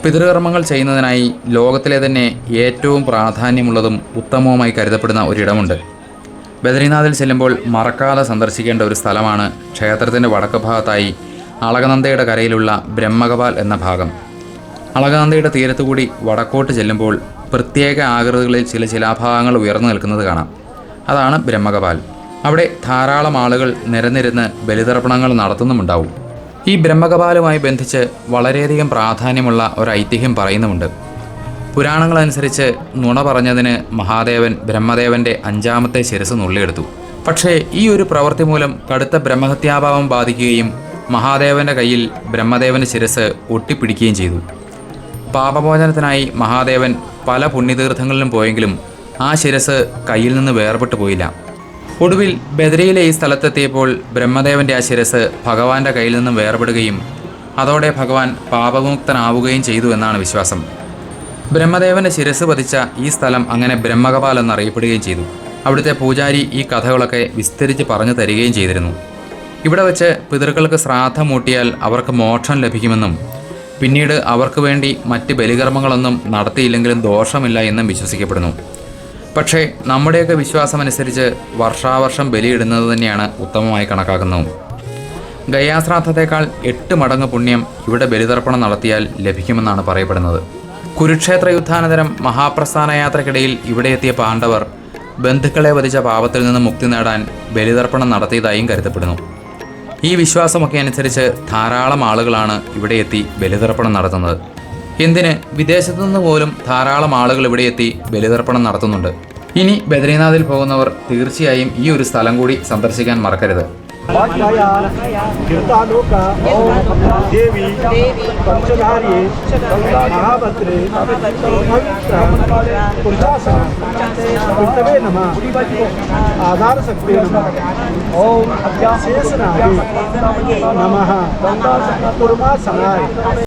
പിതൃകർമ്മങ്ങൾ ചെയ്യുന്നതിനായി ലോകത്തിലെ തന്നെ ഏറ്റവും പ്രാധാന്യമുള്ളതും ഉത്തമവുമായി കരുതപ്പെടുന്ന ഒരിടമുണ്ട്. ബദ്രിനാഥിൽ ചെല്ലുമ്പോൾ മറക്കാതെ സന്ദർശിക്കേണ്ട ഒരു സ്ഥലമാണ് ക്ഷേത്രത്തിൻ്റെ വടക്ക് ഭാഗത്തായി അളകനന്ദയുടെ കരയിലുള്ള ബ്രഹ്മകപാൽ എന്ന ഭാഗം. അളകനന്ദയുടെ തീരത്തുകൂടി വടക്കോട്ട് ചെല്ലുമ്പോൾ പ്രത്യേക ആകൃതികളിൽ ചില ശിലാഭാഗങ്ങൾ ഉയർന്നു നിൽക്കുന്നത് കാണാം. അതാണ് ബ്രഹ്മകപാൽ. അവിടെ ധാരാളം ആളുകൾ നിരന്നിരുന്ന് ബലിതർപ്പണങ്ങൾ നടത്തുന്നുമുണ്ടാവും. ഈ ബ്രഹ്മകപാലുമായി ബന്ധിച്ച് വളരെയധികം പ്രാധാന്യമുള്ള ഒരു ഐതിഹ്യം പറയുന്നുമുണ്ട്. പുരാണങ്ങളനുസരിച്ച് നുണ പറഞ്ഞതിന് മഹാദേവൻ ബ്രഹ്മദേവൻ്റെ 5ാമത്തെ ശിരസ് നുള്ളിയെടുത്തു. പക്ഷേ ഈ ഒരു പ്രവൃത്തി മൂലം കടുത്ത ബ്രഹ്മഹത്യാഭാവം ബാധിക്കുകയും മഹാദേവൻ്റെ കയ്യിൽ ബ്രഹ്മദേവൻ്റെ ശിരസ് ഒട്ടിപ്പിടിക്കുകയും ചെയ്തു. പാപമോചനത്തിനായി മഹാദേവൻ പല പുണ്യതീർത്ഥങ്ങളിലും പോയെങ്കിലും ആ ശിരസ് കയ്യിൽ നിന്ന് വേർപെട്ടു പോയില്ല. ഒടുവിൽ ബദരിയിലെ ഈ സ്ഥലത്തെത്തിയപ്പോൾ ബ്രഹ്മദേവൻ്റെ ആ ശിരസ് ഭഗവാന്റെ കയ്യിൽ നിന്നും വേർപെടുകയും അതോടെ ഭഗവാൻ പാപവിമുക്തനാവുകയും ചെയ്തു എന്നാണ് വിശ്വാസം. ബ്രഹ്മദേവൻ്റെ ശിരസ് പതിച്ച ഈ സ്ഥലം അങ്ങനെ ബ്രഹ്മകപാൽ എന്നറിയപ്പെടുകയും ചെയ്തു. അവിടുത്തെ പൂജാരി ഈ കഥകളൊക്കെ വിസ്തരിച്ച് പറഞ്ഞു തരികയും ചെയ്തിരുന്നു. ഇവിടെ വെച്ച് പിതൃക്കൾക്ക് ശ്രാദ്ധം മൂട്ടിയാൽ അവർക്ക് മോക്ഷം ലഭിക്കുമെന്നും പിന്നീട് അവർക്ക് വേണ്ടി മറ്റ് ബലികർമ്മങ്ങളൊന്നും നടത്തിയില്ലെങ്കിലും ദോഷമില്ല എന്നും വിശ്വസിക്കപ്പെടുന്നു. പക്ഷേ നമ്മുടെയൊക്കെ വിശ്വാസമനുസരിച്ച് വർഷാവർഷം ബലിയിടുന്നത് തന്നെയാണ് ഉത്തമമായി കണക്കാക്കുന്നത്. ഗയാശ്രാദ്ധത്തേക്കാൾ 8 മടങ്ങ് പുണ്യം ഇവിടെ ബലിതർപ്പണം നടത്തിയാൽ ലഭിക്കുമെന്നാണ് പറയപ്പെടുന്നത്. കുരുക്ഷേത്ര യുദ്ധാനന്തരം മഹാപ്രസ്ഥാന യാത്രക്കിടയിൽ ഇവിടെ എത്തിയ പാണ്ഡവർ ബന്ധുക്കളെ വധിച്ച പാപത്തിൽ നിന്ന് മുക്തി നേടാൻ ബലിതർപ്പണം നടത്തിയതായും കരുതപ്പെടുന്നു. ഈ വിശ്വാസമൊക്കെ അനുസരിച്ച് ധാരാളം ആളുകളാണ് ഇവിടെ എത്തി ബലിതർപ്പണം നടത്തുന്നത്. എന്തിന് വിദേശത്തു നിന്ന് പോലും ധാരാളം ആളുകൾ ഇവിടെ എത്തി ബലിതർപ്പണം നടത്തുന്നുണ്ട്. ഇനി ബദ്രീനാഥിൽ പോകുന്നവർ തീർച്ചയായും ഈ ഒരു സ്ഥലം കൂടി സന്ദർശിക്കാൻ മറക്കരുത്.